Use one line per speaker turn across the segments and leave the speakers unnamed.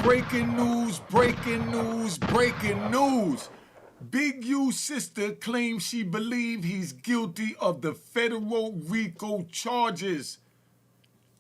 Breaking news, breaking news, breaking news. Big U's sister claims she believes he's guilty of the federal Rico charges.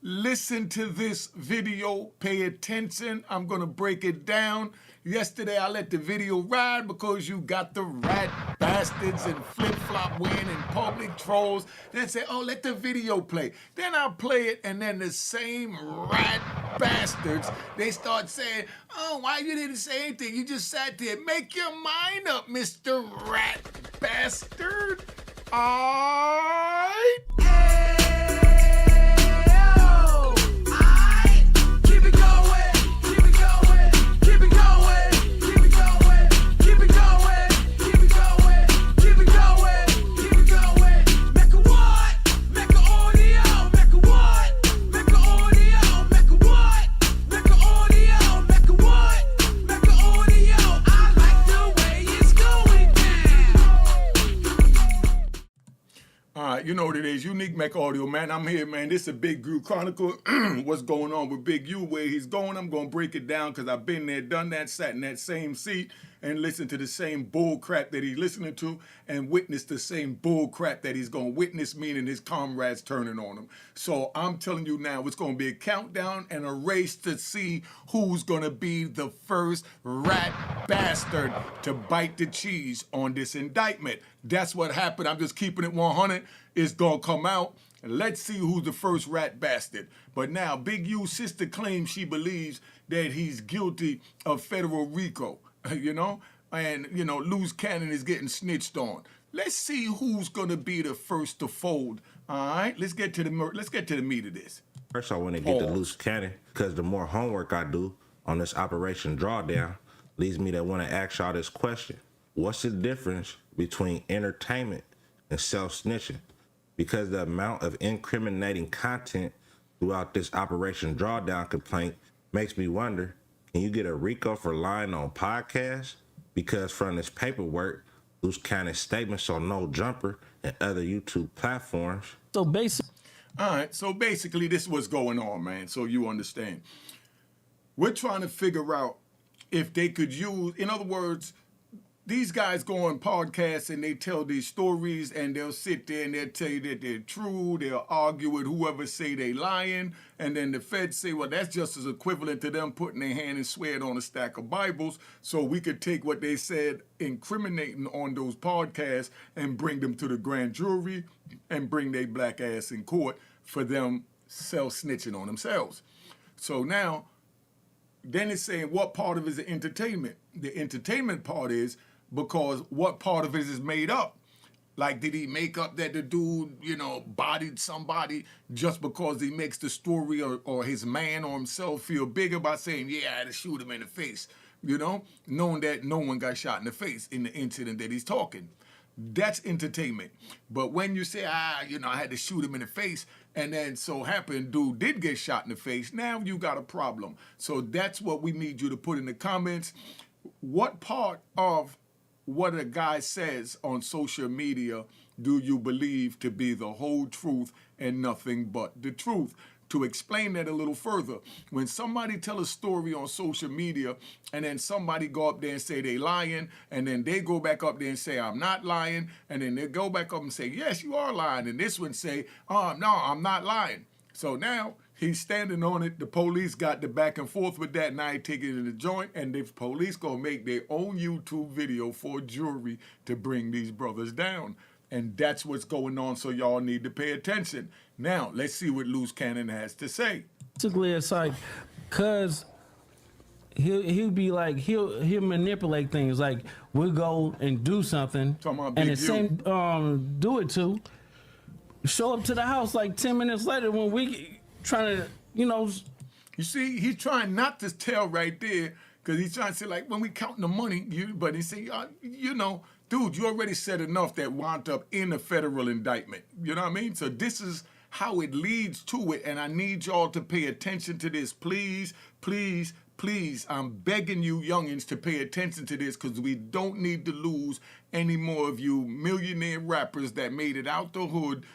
Listen to this video, pay attention. I'm gonna break it down. Yesterday I let the video ride because you got the rat bastards and flip-flop win and public trolls. Then say, oh, let the video play. Then I'll play it and then the same rat bastards, they start saying, oh, why you didn't say anything? You just sat there. Make your mind up, Mr. Rat Bastard. All right. You know what it is, Unique Mac Audio, man. I'm here, man. This is a Big U Chronicle. What's going on with Big U, where he's going. I'm going to break it down because I've been there, done that, sat in that same seat and listened to the same bull crap that he's listening to and witnessed the same bull crap that he's going to witness, meaning his comrades turning on him. So I'm telling you now, it's going to be a countdown and a race to see who's going to be the first rat bastard to bite the cheese on this indictment. That's what happened. I'm just keeping it 100. It's going to come out. Let's see who's the first rat bastard. But now, Big U's sister claims she believes that he's guilty of federal Rico, you know? And, you know, Luce Cannon is getting snitched on. Let's see who's going to be the first to fold. All right? Let's get to the meat of this.
First, I want to get to Luce Cannon because the more homework I do on this Operation Drawdown leads me to want to ask y'all this question. What's the difference between entertainment and self-snitching? Because the amount of incriminating content throughout this Operation Drawdown complaint makes me wonder, can you get a Rico for lying on podcasts? Because from this paperwork, Luce Cannon's statements on No Jumper and other YouTube platforms.
All right, so basically this is what's going on, man, so you understand. We're trying to figure out if they could use, in other words, these guys go on podcasts and they tell these stories and they'll sit there and they'll tell you that they're true. They'll argue with whoever say they lying. And then the feds say, well, that's just as equivalent to them putting their hand and swear it on a stack of Bibles. So we could take what they said incriminating on those podcasts and bring them to the grand jury and bring their black ass in court for them self-snitching on themselves. So now, then it's saying what part of it is entertainment? The entertainment part is because what part of it is made up? Like, did he make up that the dude, you know, bodied somebody just because he makes the story or his man or himself feel bigger by saying, yeah, I had to shoot him in the face, you know, knowing that no one got shot in the face in the incident that he's talking. That's entertainment. But when you say, you know, I had to shoot him in the face, and then so happened dude did get shot in the face, now you got a problem. So that's what we need you to put in the comments. What part of what a guy says on social media do you believe to be the whole truth and nothing but the truth? To explain that a little further, when somebody tell a story on social media and then somebody go up there and say they lying, and then they go back up there and say, I'm not lying, and then they go back up and say, yes, you are lying, and this one say, oh, no, I'm not lying. So now he's standing on it. The police got the back and forth with that. Now he take it in the joint, and the police gonna make their own YouTube video for a jury to bring these brothers down. And that's what's going on, so y'all need to pay attention. Now, let's see what Luce Cannon has to say.
Basically, it's like, cause he'll be like, he'll manipulate things. Like, we'll go and do something, and the same do it to show up to the house like 10 minutes later when we trying to, you know.
You see, he's trying not to tell right there, because he's trying to say, like, when we counting the money, but he say, you know, dude, you already said enough that wound up in a federal indictment. You know what I mean? So this is how it leads to it, and I need y'all to pay attention to this. Please, please, please, I'm begging you youngins to pay attention to this, because we don't need to lose any more of you millionaire rappers that made it out the hood,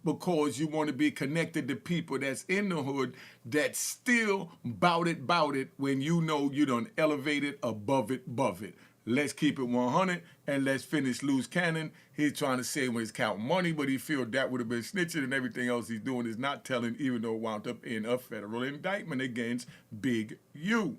because you want to be connected to people that's in the hood that still bout it when you know you done elevated above it. Let's keep it 100 and let's finish Luce Cannon. He's trying to say when he's counting money, but he feels that would have been snitching and everything else he's doing is not telling, even though it wound up in a federal indictment against Big U.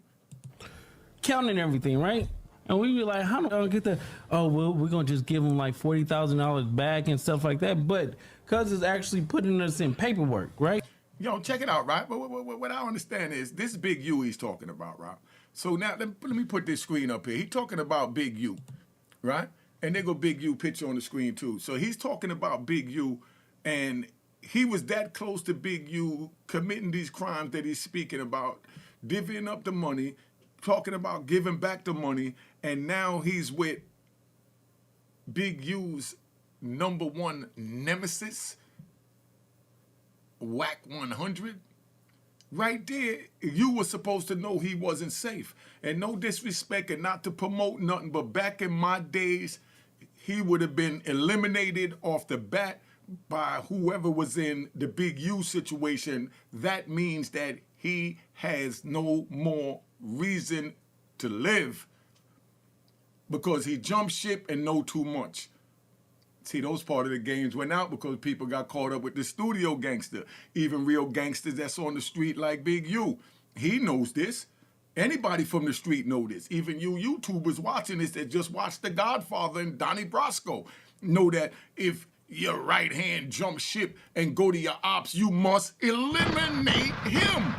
Counting everything, right? And we be like, how do I get that? Oh, well, we're going to just give him like $40,000 back and stuff like that. But because it's actually putting us in paperwork, right?
Yo, check it out, right? But what I understand is this Big U he's talking about, right? So now let me put this screen up here. He's talking about Big U, right? And there go Big U picture on the screen too. So he's talking about Big U, and he was that close to Big U committing these crimes that he's speaking about, divvying up the money, talking about giving back the money, and now he's with Big U's #1 nemesis, Wack 100. Right there, you were supposed to know he wasn't safe. And no disrespect and not to promote nothing, but back in my days, he would have been eliminated off the bat by whoever was in the Big U situation. That means that he has no more reason to live because he jumped ship and know too much. See, those part of the games went out because people got caught up with the studio gangster. Even real gangsters that's on the street like Big U. He knows this. Anybody from the street know this. Even you YouTubers watching this that just watched The Godfather and Donnie Brasco know that if your right hand jump ship and go to your ops, you must eliminate him.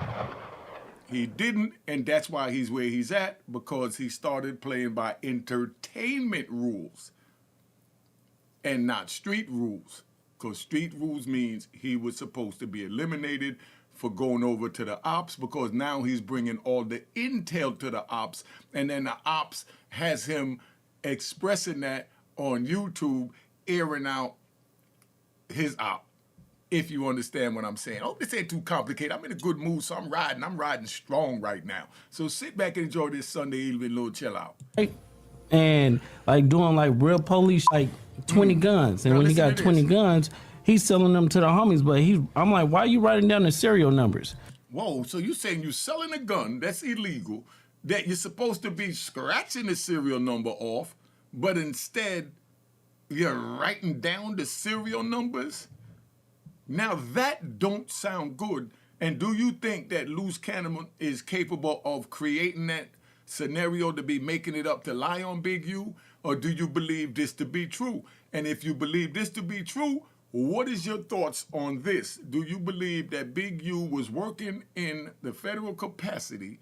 He didn't, and that's why he's where he's at, because he started playing by entertainment rules and not street rules, because street rules means he was supposed to be eliminated for going over to the ops, because now he's bringing all the intel to the ops, and then the ops has him expressing that on YouTube, airing out his op, if you understand what I'm saying. I hope this ain't too complicated. I'm in a good mood, so I'm riding strong right now. So sit back and enjoy this Sunday evening little chill out.
And like doing like real police, like 20 guns. And
Now
when he got
listen to
20
this.
guns, he's selling them to the homies. But I'm like, why are you writing down the serial numbers?
Whoa, so you saying you selling a gun that's illegal, that you're supposed to be scratching the serial number off, but instead you're writing down the serial numbers? Now that don't sound good. And do you think that Luce Cannon is capable of creating that scenario to be making it up to lie on Big U? Or do you believe this to be true? And if you believe this to be true, what is your thoughts on this? Do you believe that Big U was working in the federal capacity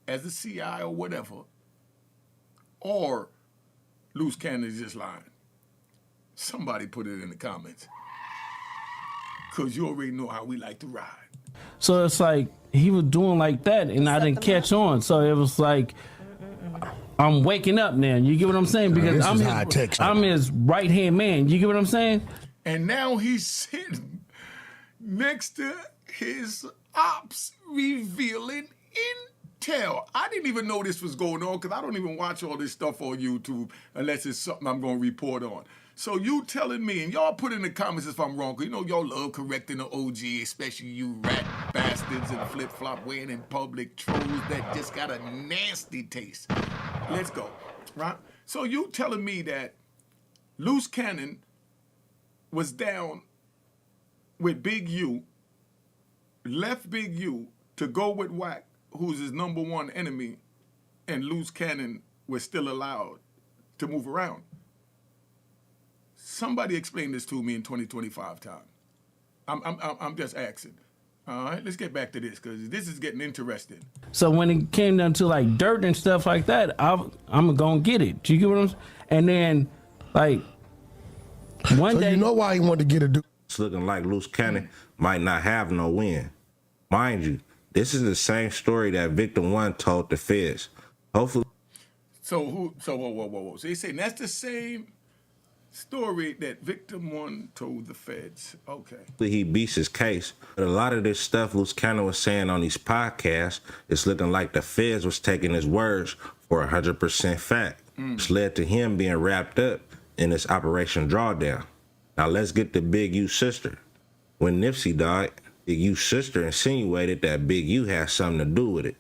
as a CI or whatever? Or Luce Cannon is just lying? Somebody put it in the comments. Because you already know how we like to ride.
So it's like he was doing like that, and I didn't catch on. So it was like I'm waking up now. You get what I'm saying? Because I'm his right hand man. You get what I'm saying?
And now he's sitting next to his ops revealing intel. I didn't even know this was going on because I don't even watch all this stuff on YouTube unless it's something I'm going to report on. So you telling me, and y'all put in the comments if I'm wrong, because you know y'all love correcting the OG, especially you rat bastards and flip-flop wearing in public trolls that just got a nasty taste. Let's go, right? So you telling me that Luce Cannon was down with Big U, left Big U to go with Wack, who's his #1 enemy, and Luce Cannon was still allowed to move around. Somebody explain this to me in 2025 time. I'm just asking. All right, let's get back to this because this is getting interesting.
So when it came down to like dirt and stuff like that, I'm gonna get it. Do you get what I'm saying? And then like one day,
you know why he wanted to get it?
It's looking like Luce Cannon might not have no win. Mind you, this is the same story that Victim 1 told the feds. Hopefully.
So whoa. So he's saying that's the same story that Victim 1 told the feds. Okay.
He beats his case. But a lot of this stuff Luce Cannon was saying on these podcasts, it's looking like the feds was taking his words for 100% fact. Which led to him being wrapped up in this Operation Drawdown. Now let's get to Big U's sister. When Nipsey died, Big U's sister insinuated that Big U had something to do with it.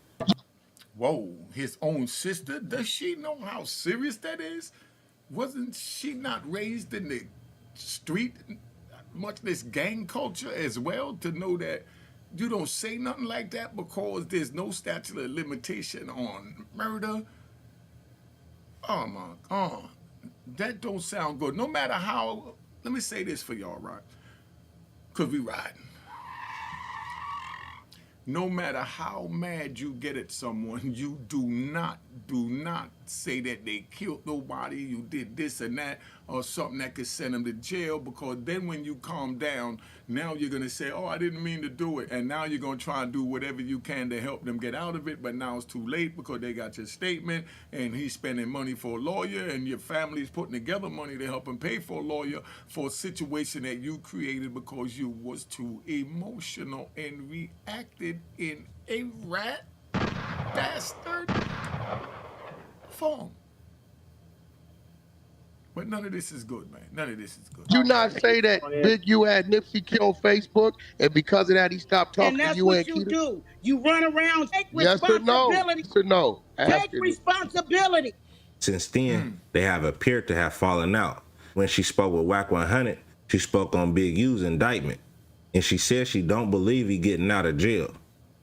Whoa, his own sister? Does she know how serious that is? Wasn't she not raised in the street, much this gang culture as well, to know that you don't say nothing like that because there's no statute of limitation on murder? Oh my God, that don't sound good. No matter how, let me say this for y'all, right? Because we riding. No matter how mad you get at someone, you do not say that they killed nobody, you did this and that, or something that could send them to jail, because then when you calm down, now you're going to say, oh, I didn't mean to do it. And now you're going to try and do whatever you can to help them get out of it. But now it's too late because they got your statement and he's spending money for a lawyer and your family's putting together money to help him pay for a lawyer for a situation that you created because you was too emotional and reacted in a rat bastard form. But none of this is good, man. None of this is good.
You not say that Big U had Nipsey killed Facebook, and because of that he stopped talking to you and Keita?
And that's what you do. You run around, take responsibility.
Yes or no?
Take responsibility.
Since then, they have appeared to have fallen out. When she spoke with Wack 100, she spoke on Big U's indictment, and she said she don't believe he getting out of jail.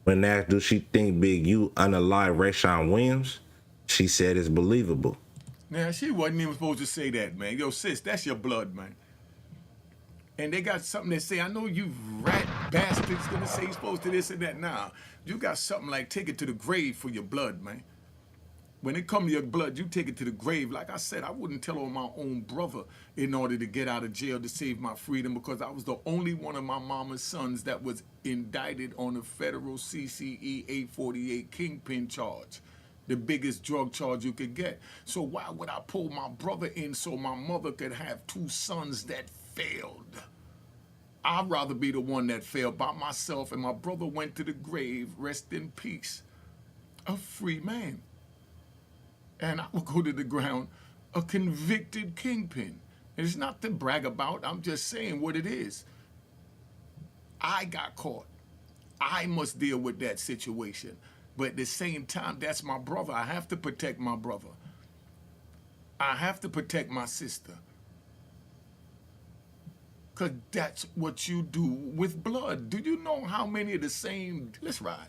When asked, do she think Big U unalive Rayshawn Williams, she said it's believable.
Now, she wasn't even supposed to say that, man. Yo, sis, that's your blood, man. And they got something to say. I know you rat bastards gonna say you're supposed to this and that. Nah, you got something like take it to the grave for your blood, man. When it come to your blood, you take it to the grave. Like I said, I wouldn't tell on my own brother in order to get out of jail to save my freedom, because I was the only one of my mama's sons that was indicted on a federal CCE 848 kingpin charge. The biggest drug charge you could get. So why would I pull my brother in so my mother could have two sons that failed? I'd rather be the one that failed by myself, and my brother went to the grave, rest in peace, a free man. And I will go to the ground a convicted kingpin. And it's not to brag about, I'm just saying what it is. I got caught. I must deal with that situation. But at the same time, that's my brother. I have to protect my brother. I have to protect my sister. Because that's what you do with blood. Do you know how many of the same, let's ride.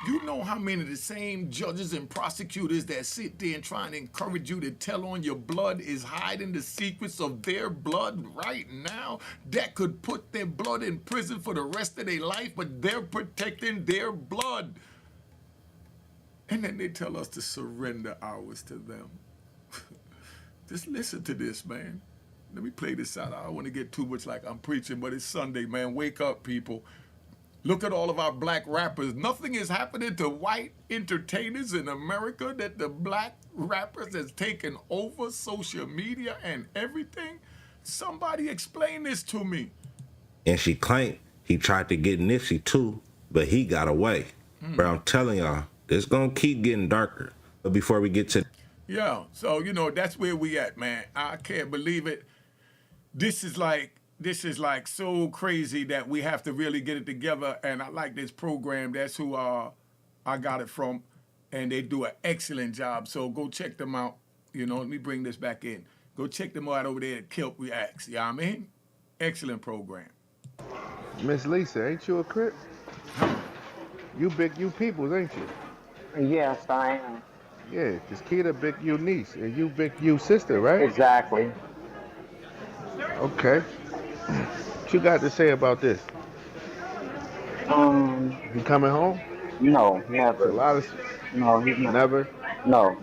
You know how many of the same judges and prosecutors that sit there and try and encourage you to tell on your blood is hiding the secrets of their blood right now that could put their blood in prison for the rest of their life, but they're protecting their blood. And then they tell us to surrender ours to them. Just listen to this, man. Let me play this out. I don't want to get too much like I'm preaching, but it's Sunday, man. Wake up, people. Look at all of our black rappers. Nothing is happening to white entertainers in America that the black rappers has taken over social media and everything. Somebody explain this to me.
And she claimed he tried to get Nipsey too, but he got away. But I'm telling y'all, it's gonna keep getting darker. But before we get to...
Yeah, so, you know, that's where we at, man. I can't believe it. This is like so crazy that we have to really get it together. And I like this program. That's who I got it from. And they do an excellent job. So go check them out. You know, let me bring this back in. Go check them out over there at Kelp Reacts. You know what I mean? Excellent program.
Miss Lisa, ain't you a Crip? You Big U peoples, ain't you?
Yes, I am.
Yeah, because Keita Big U niece and you Big U sister, right?
Exactly.
Okay. What you got to say about this? You coming home?
No, never.
A lot of...
No, he's not.
Never?
No.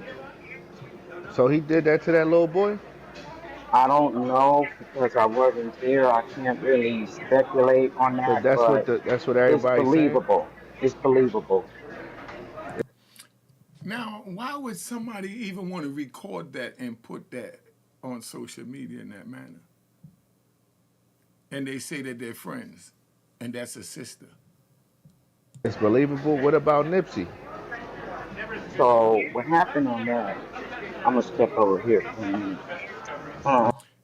So he did that to that little boy?
I don't know because I wasn't there. I can't really speculate on that.
But that's what everybody's
saying? It's believable. It's believable.
Now, why would somebody even want to record that and put that on social media in that manner? And they say that they're friends, and that's a sister.
It's believable. What about Nipsey?
So what happened on that? I'm gonna step over here.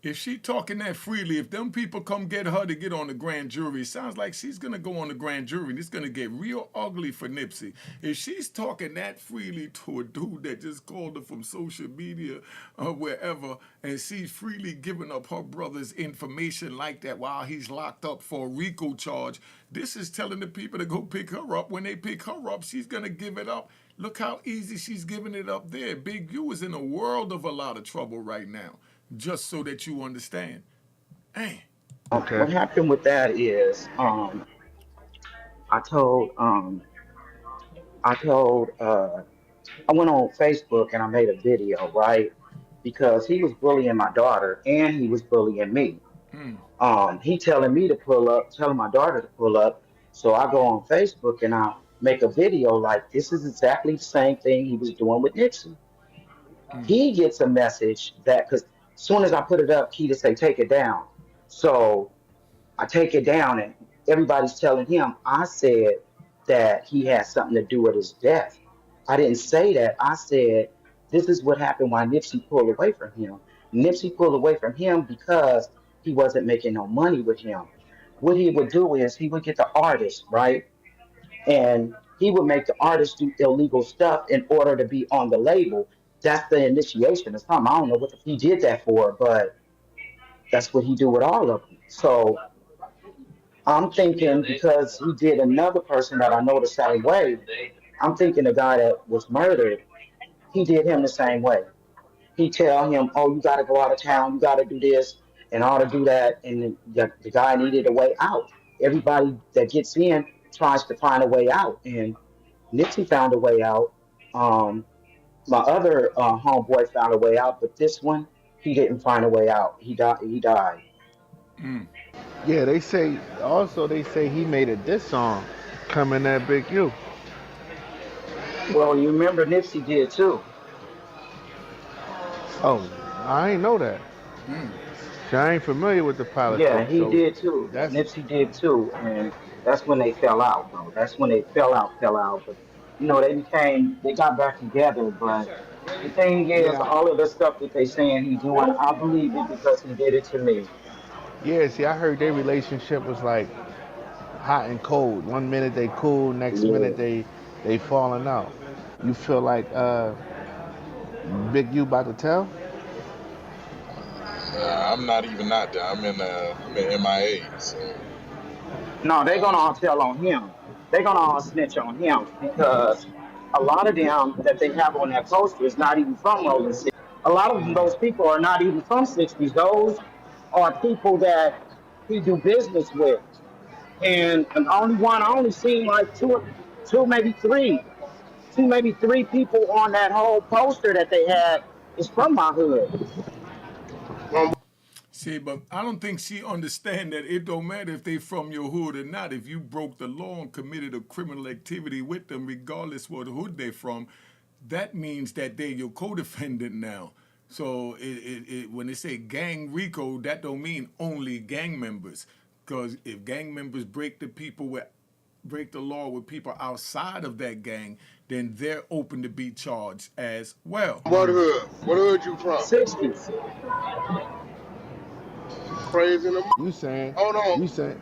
if she talking that freely, if them people come get her to get on the grand jury, it sounds like she's gonna go on the grand jury and it's gonna get real ugly for Nipsey. If she's talking that freely to a dude that just called her from social media or wherever, and she's freely giving up her brother's information like that while he's locked up for a Rico charge, this is telling the people to go pick her up. When they pick her up, she's gonna give it up. Look how easy she's giving it up there. Big U is in a world of a lot of trouble right now. Just so that you understand. Hey.
Okay.
What happened with that is, I told, I went on Facebook and I made a video, right? Because he was bullying my daughter and he was bullying me. He telling me to pull up, telling my daughter to pull up. So I go on Facebook and I make a video like this is exactly the same thing he was doing with Nipsey. He gets a message that because as soon as I put it up, Keita say take it down. So I take it down and everybody's telling him I said that he had something to do with his death. I didn't say that. I said this is what happened when Nipsey pulled away from him. Nipsey pulled away from him because he wasn't making no money with him. What he would do is he would get the artist, right? And he would make the artist do illegal stuff in order to be on the label. That's the initiation of something. I don't know what he did that for, but that's what he do with all of them. So I'm thinking because he did another person that I know the same way, I'm thinking the guy that was murdered, he did him the same way. He tell him, oh, you got to go out of town, you got to do this, and all to do that, and the guy needed a way out. Everybody that gets in tries to find a way out, and Nipsey found a way out. My other homeboy found a way out, but this one, he didn't find a way out. He died. He died.
Yeah, they say he made a diss song coming at Big U.
Well, you remember Nipsey did too.
Oh, I ain't know that. See, I ain't familiar with the politics.
Yeah, he
so
did too.
That's
Nipsey did too, and that's when they fell out, bro. That's when they fell out. But they got back together. But the thing is,
yeah.
all of the stuff that they saying he doing, I believe it because he did it to me.
Yeah, see, I heard their relationship was like hot and cold. One minute they cool, next minute they falling out. You feel like Big U about to tell?
I'm not even out there. I'm in MIA. So.
No, they're gonna all tell on him. They're gonna all snitch on him because a lot of them that they have on that poster is not even from Rolling 60s. A lot of those people are not even from 60s. Those are people that he do business with. And I only seen like two, maybe three people on that whole poster that they had is from my hood.
See, but I don't think she understand that it don't matter if they from your hood or not. If you broke the law and committed a criminal activity with them, regardless what hood they from, that means that they're your co-defendant now. So when they say gang Rico, that don't mean only gang members. Because if gang members break the law with people outside of that gang, then they're open to be charged as well.
What hood? What hood you from?
60s.
Crazy in the
You saying?
Hold on.
You saying?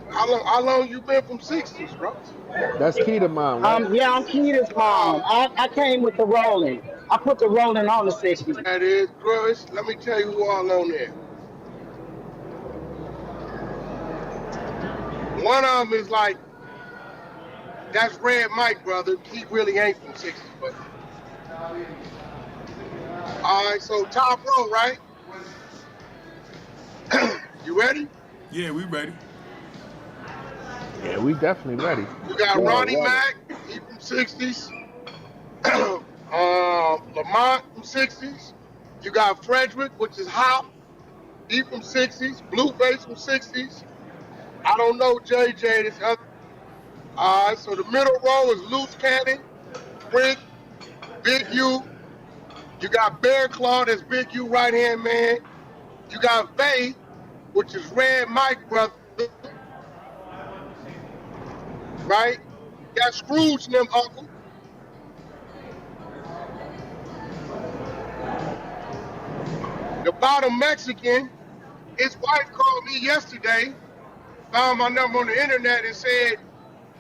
How long you been from 60s, bro?
That's Keita mom, right?
Yeah, I'm Keita's mom. I came with the rolling. I put the rolling on the 60s.
That is, bro. Let me tell you who all on there. One of them is like, that's Red Mike, brother. He really ain't from 60s, but. All right, so top row, right? You ready?
Yeah, we ready.
Yeah, we definitely ready.
You got Ronnie Mack, he from 60s. Lamont from 60s. You got Frederick, which is Hop, he from 60s. Blueface from 60s. I don't know JJ, this other. All right, so the middle row is Luce Cannon, Rick, Big U. You got Bear Claw, that's Big U right-hand man. You got Vay, which is Red Mike, brother. Right? You got Scrooge and them, uncle. The bottom Mexican, his wife called me yesterday, found my number on the internet and said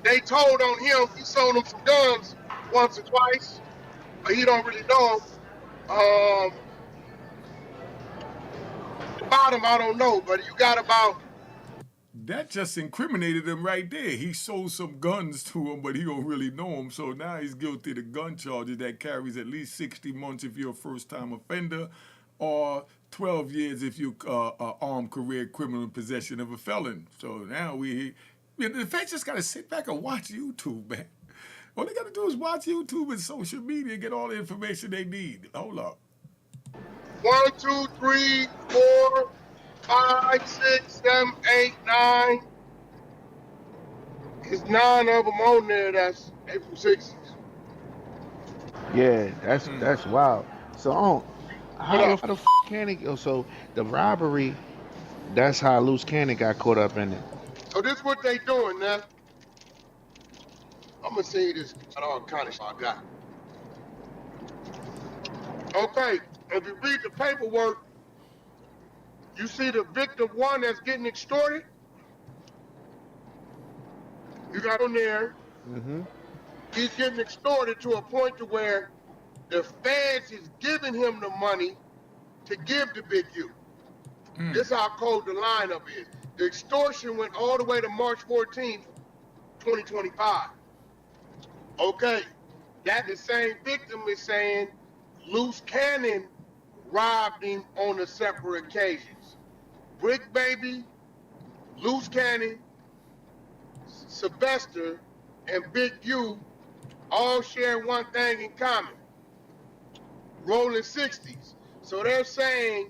they told on him he sold them some guns once or twice, but he don't really know them. The bottom, I don't know, but you got about.
That just incriminated him right there. He sold some guns to him, but he don't really know him. So now he's guilty of gun charges that carries at least 60 months if you're a first-time offender, or 12 years if you're armed career criminal in possession of a felon. So now the defense just got to sit back and watch YouTube, man. All they got to do is watch YouTube and social media and get all the information they need. Hold up.
1, 2, 3, 4, 5, 6, 7, 8, 9. There's 9 of them on there that's April 6th.
Yeah, that's wild. So how the f can it go? So the robbery, that's how Luce Cannon got caught up in it.
So this is what they doing now. I'm gonna say this all kind of stuff I got. Okay, if you read the paperwork, you see the victim 1 that's getting extorted. You got on there.
Mm-hmm.
He's getting extorted to a point to where the feds is giving him the money to give to Big U. This is how cold the lineup is. The extortion went all the way to March 14th, 2025. Okay, that the same victim is saying Luce Cannon robbed him on the separate occasions. Brick Baby, Luce Cannon, Sylvester, and Big U all share one thing in common: rolling 60s. So they're saying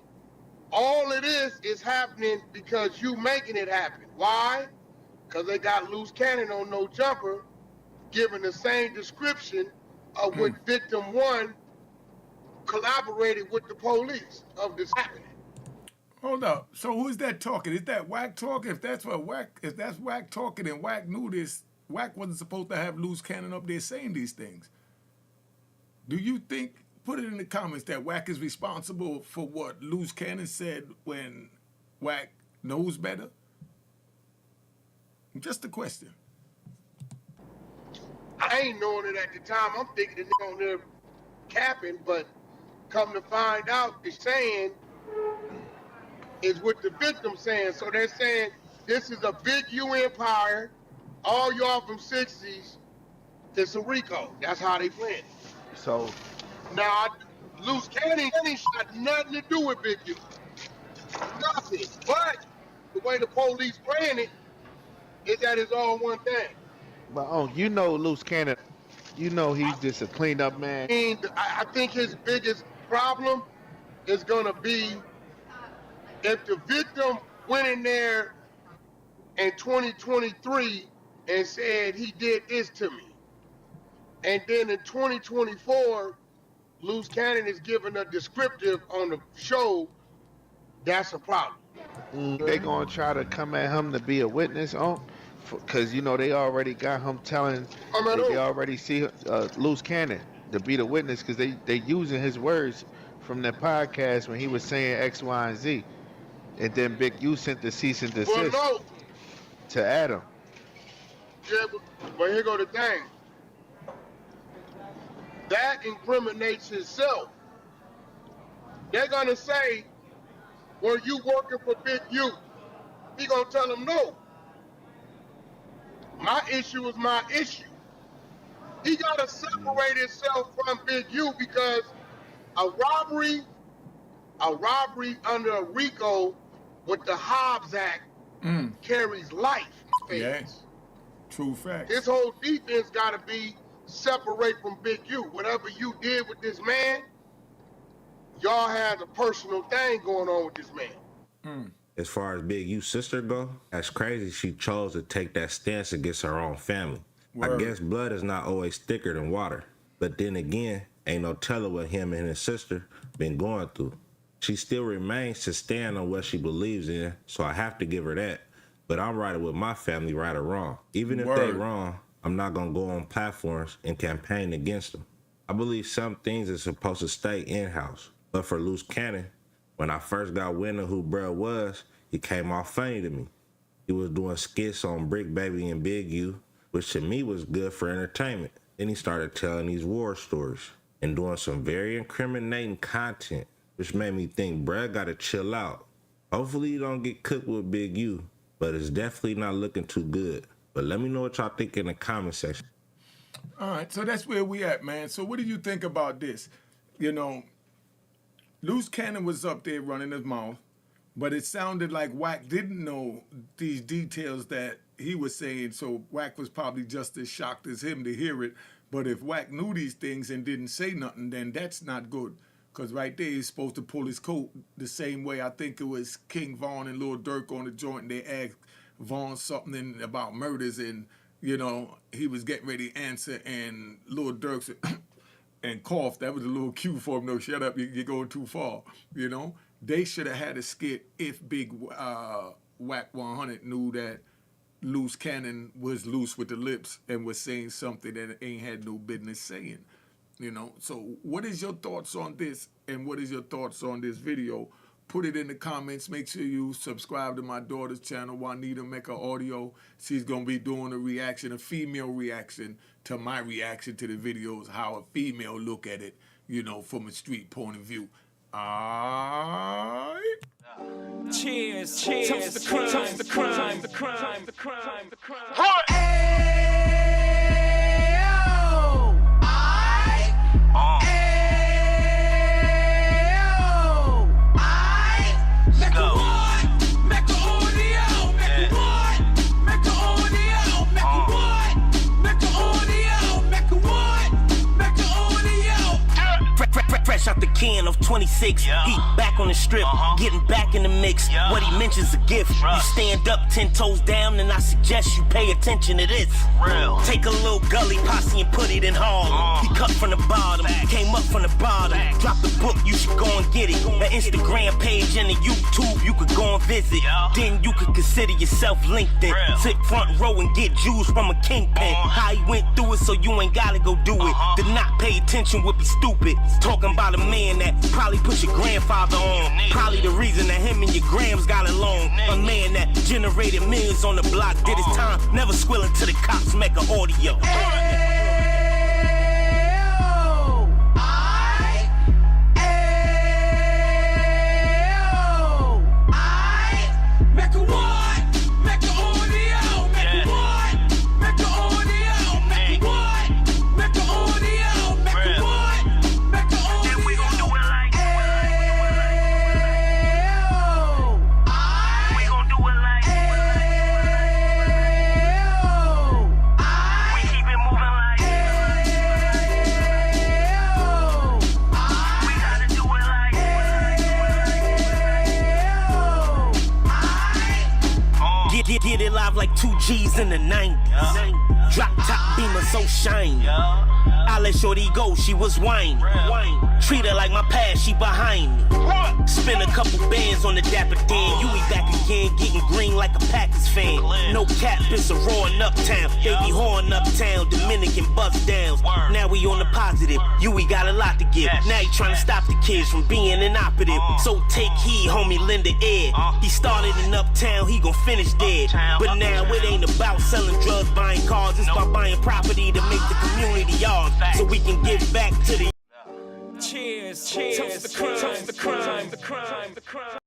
all of this is happening because you making it happen. Why? Because they got Luce Cannon on No Jumper giving the same description of what victim 1 collaborated with the police of this happening.
Hold up. So who is that talking? Is that Wack talking? If that's Wack talking and Wack knew this, Wack wasn't supposed to have Luce Cannon up there saying these things. Do you think, put it in the comments, that Wack is responsible for what Luce Cannon said when Wack knows better? Just a question.
I ain't knowing it at the time. I'm thinking the nigga on there capping, but come to find out, they're saying is what the victim saying. So they're saying this is a Big U empire. All y'all from 60s, it's a Rico. That's how they playing.
So
now, Luce Cannon got nothing to do with Big U. Nothing. But the way the police playing it is that it's all one thing.
But you know Luce Cannon, you know he's just a cleaned up man.
I think his biggest problem is gonna be if the victim went in there in 2023 and said he did this to me, and then in 2024, Luce Cannon is giving a descriptive on the show, that's a problem.
They gonna try to come at him to be a witness on, because you know they already got him telling. They already see Luce Cannon to be the witness because they using his words from the podcast when he was saying X, Y, and Z, and then Big U sent the cease and desist to Adam.
Yeah, but here go the thing. That incriminates himself. They're gonna say, were you working for Big U? He gonna tell them no. My issue is my issue. He gotta separate himself from Big U because a robbery under a Rico with the Hobbs Act carries life.
Yes. True fact.
His whole defense gotta be separate from Big U. Whatever you did with this man, y'all had a personal thing going on with this man.
As far as Big U's sister go, that's crazy she chose to take that stance against her own family.
Word.
I guess blood is not always thicker than water. But then again, ain't no telling what him and his sister been going through. She still remains to stand on what she believes in, so I have to give her that. But I'm riding with my family, right or wrong. Even if they wrong, I'm not gonna go on platforms and campaign against them. I believe some things are supposed to stay in-house. But for Luce Cannon, When I first got wind of who bruh was, he came off funny to me. He was doing skits on Brick Baby and Big U, which to me was good for entertainment. Then he started telling these war stories and doing some very incriminating content, which made me think bruh gotta chill out. Hopefully you don't get cooked with Big U, but it's definitely not looking too good. But let me know what y'all think in the comment section.
All right, so that's where we at, man. So what do you think about this? You know, Luce Cannon was up there running his mouth, but it sounded like Wack didn't know these details that he was saying, so Wack was probably just as shocked as him to hear it. But if Wack knew these things and didn't say nothing, then that's not good. Because right there, he's supposed to pull his coat the same way I think it was King Von and Lil Durk on the joint, and they asked Von something about murders, and, you know, he was getting ready to answer, and Lil Durk said, and cough. That was a little cue for him. No, shut up, you're going too far, you know? They should have had a skit if Big Wack 100 knew that Luce Cannon was loose with the lips and was saying something that ain't had no business saying, you know? So what is your thoughts on this, and what is your thoughts on this video? Put it in the comments. Make sure you subscribe to my daughter's channel, Juanita Mecca Audio. She's going to be doing a reaction, a female reaction to my reaction to the videos, how a female look at it, you know, from a street point of view. All right.
Cheers, cheers, toast the crime, toast the crime, the crime, the crime, the crime. Fresh out the can of 26, yeah. Heat back on the strip, getting back in the mix. Yeah. What he mentions a gift. You stand up 10 toes down, and I suggest you pay attention to this. Real. Take a little gully posse and put it in Harlem. He cut from the bottom, came up from the bottom. Drop the book, you should go and get it. The Instagram page and the YouTube, you could go and visit. Then you could consider yourself linked in. Sit front row and get Jews from a kingpin. How he went through it, so you ain't gotta go do it. To not pay attention would be stupid. Talking about a man that probably put your grandfather on. Probably the reason that him and your grams got along. A man that generated millions on the block, did his time, never squilling to the cops, make an audio. Get it live like 2 G's in the 90s. Drop top beamer so shiny. I let shorty go, she was whining. Treat her like my past, she behind me. Spin a couple bands on the Dapper Dan. You be back again, getting green like a Packers fan. No cap, it's a roaring uptown. They be horn uptown, Dominican bust downs. Now we on the positive, we got a lot to give. Now he trying to stop the kids from being inoperative. So take heed, homie, lend a ear. He started in uptown, he gon' finish dead. But now it ain't about selling drugs, buying cars. It's about buying property to make the community yours, so we can give back to the. Cheers, cheers, toast the crime, the crime, the crime, the crime.